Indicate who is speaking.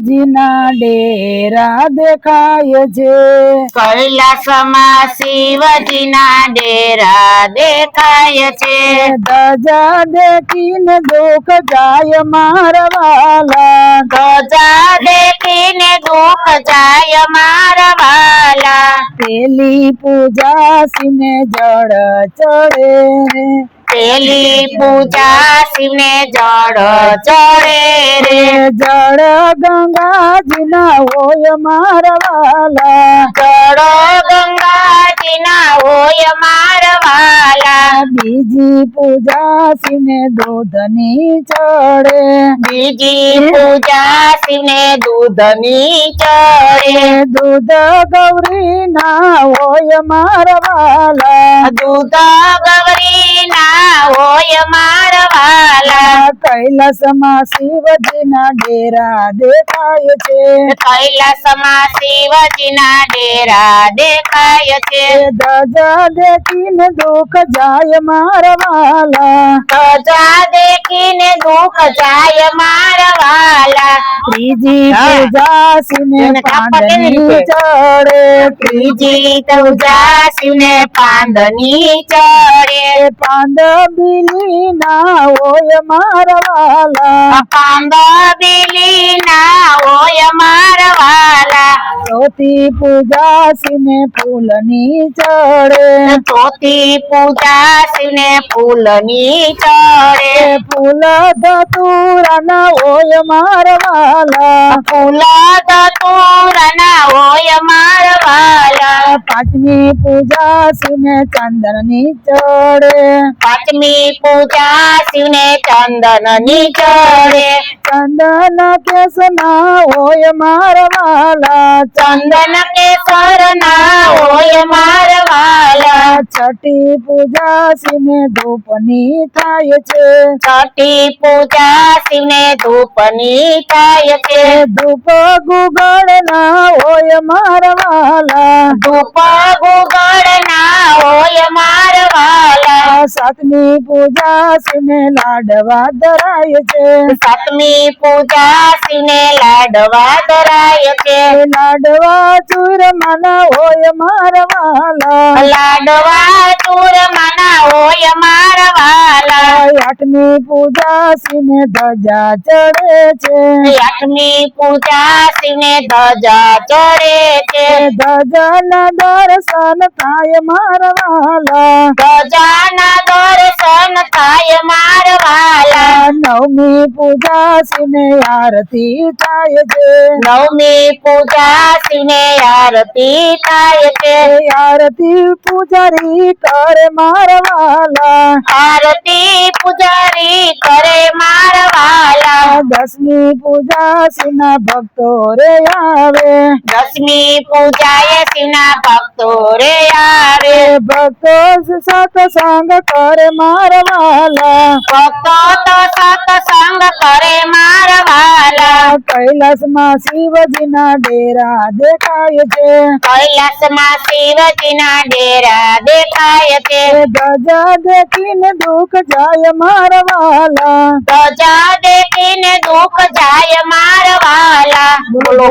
Speaker 1: જીના ડેરા દેખાય છે,
Speaker 2: કૈલાસમાં શિવજીના ડેરા દેખાય છે,
Speaker 1: ધજા દેખીને દુઃખ જાય મારા વાલા,
Speaker 2: ધજા દેખીને દુઃખ જાય મારા વાલા,
Speaker 1: પેલી પૂજા શિવને જળ ચડે રે,
Speaker 2: પેલી પૂજા શિવને જળ ચડે રે,
Speaker 1: જળ ગંગાજીના હોય મારા વાલા,
Speaker 2: જળ ગંગાજીના હોય મારા વાલા,
Speaker 1: બીજી પૂજા શિવને દૂધની ચડે,
Speaker 2: બીજી પૂજા શિવને દૂધની ચડે,
Speaker 1: દૂધ ગૌરી ના હોય મારા વાલા,
Speaker 2: દૂધ ગૌરી ના હોય મારા વાલા,
Speaker 1: કૈલાસમાં શિવજીના ડેરા દેખાય છે,
Speaker 2: કૈલાસમાં શિવજીના ડેરા દેખાય છે,
Speaker 1: ધજા દેખીને દુઃખ જાય મારા વાલા,
Speaker 2: ધજા દેખીને દુઃખ જાય મારા વાલા,
Speaker 1: ત્રીજી પૂજા શિવને પાંદની ચડે,
Speaker 2: ત્રીજી પૂજા શિવને પાંદની ચડે,
Speaker 1: પાંદ બીલી ના હોય મારા વાલા,
Speaker 2: પાંદ બીલી ના હોય મારા વાલા,
Speaker 1: ચોથી પૂજા શિવને ફૂલની ચડે,
Speaker 2: ચોથી પૂજા શિવને ફૂલની ચડે,
Speaker 1: ફૂલ ધતુરા ના હોય મારા વાલા,
Speaker 2: ફૂલ ધતુરના હોય મારા વાલા,
Speaker 1: પાંચમી પૂજા શિવને ચંદનની ચડે,
Speaker 2: પાંચમી પૂજા શિવને ચંદનની ચડે,
Speaker 1: ચંદન કેસ ના હોય મારા વાલા,
Speaker 2: ચંદન કેસર ના હોય મારા વાલા,
Speaker 1: છઠ્ઠી પૂજા શિવને ધૂપની થાય છે,
Speaker 2: છઠ્ઠી પૂજા શિવને ધૂપની થાય છે,
Speaker 1: ધૂપ ગુગળ ના હોય મારા વાલા,
Speaker 2: ધૂપ ગુગળ ના હોય મારા વાલા,
Speaker 1: સાતમી પૂજા શિવને લાડવા ધરાય છે,
Speaker 2: સાતમી પૂજા શિવને લાડવા ધરાય છે,
Speaker 1: લાડવા ચૂરમાના હોય મારા વાલા,
Speaker 2: લાડવા ચૂરમાના હોય મારા વાલા,
Speaker 1: આઠમી પૂજા શિવને ધજા ચડે છે,
Speaker 2: આઠમી પૂજા શિવને ધજા ચડે છે,
Speaker 1: ધજાના દર્શન થાય મારા વાલા,
Speaker 2: ધજાના દર્શન થાય મારા વાલા,
Speaker 1: નવમી પૂજા શિવને આરતી થાય છે,
Speaker 2: નવમી પૂજા શિવને આરતી થાય છે,
Speaker 1: આરતી પૂજારી કરે મારા વાલા,
Speaker 2: આરતી પૂજારી કરે મારા વાલા,
Speaker 1: દસમી પૂજા શિવના ભક્તો રે આવે,
Speaker 2: દસમી પૂજાએ શિવના ભક્તો રે આવે,
Speaker 1: ભક્તો સત્સંગ કરે મારા વાલા,
Speaker 2: ભક્તો તો સત્સંગ કરે મારા વાલા,
Speaker 1: કૈલાસમાં શિવજીના ડેરા દેખાય છે,
Speaker 2: કૈલાસમાં શિવજીના ડેરા દેખાય છે,
Speaker 1: ધજા દેખીને દુઃખ જાય મારા વાલા,
Speaker 2: ધજા દેખીને દુઃખ જાય મારા વાલા. બોલો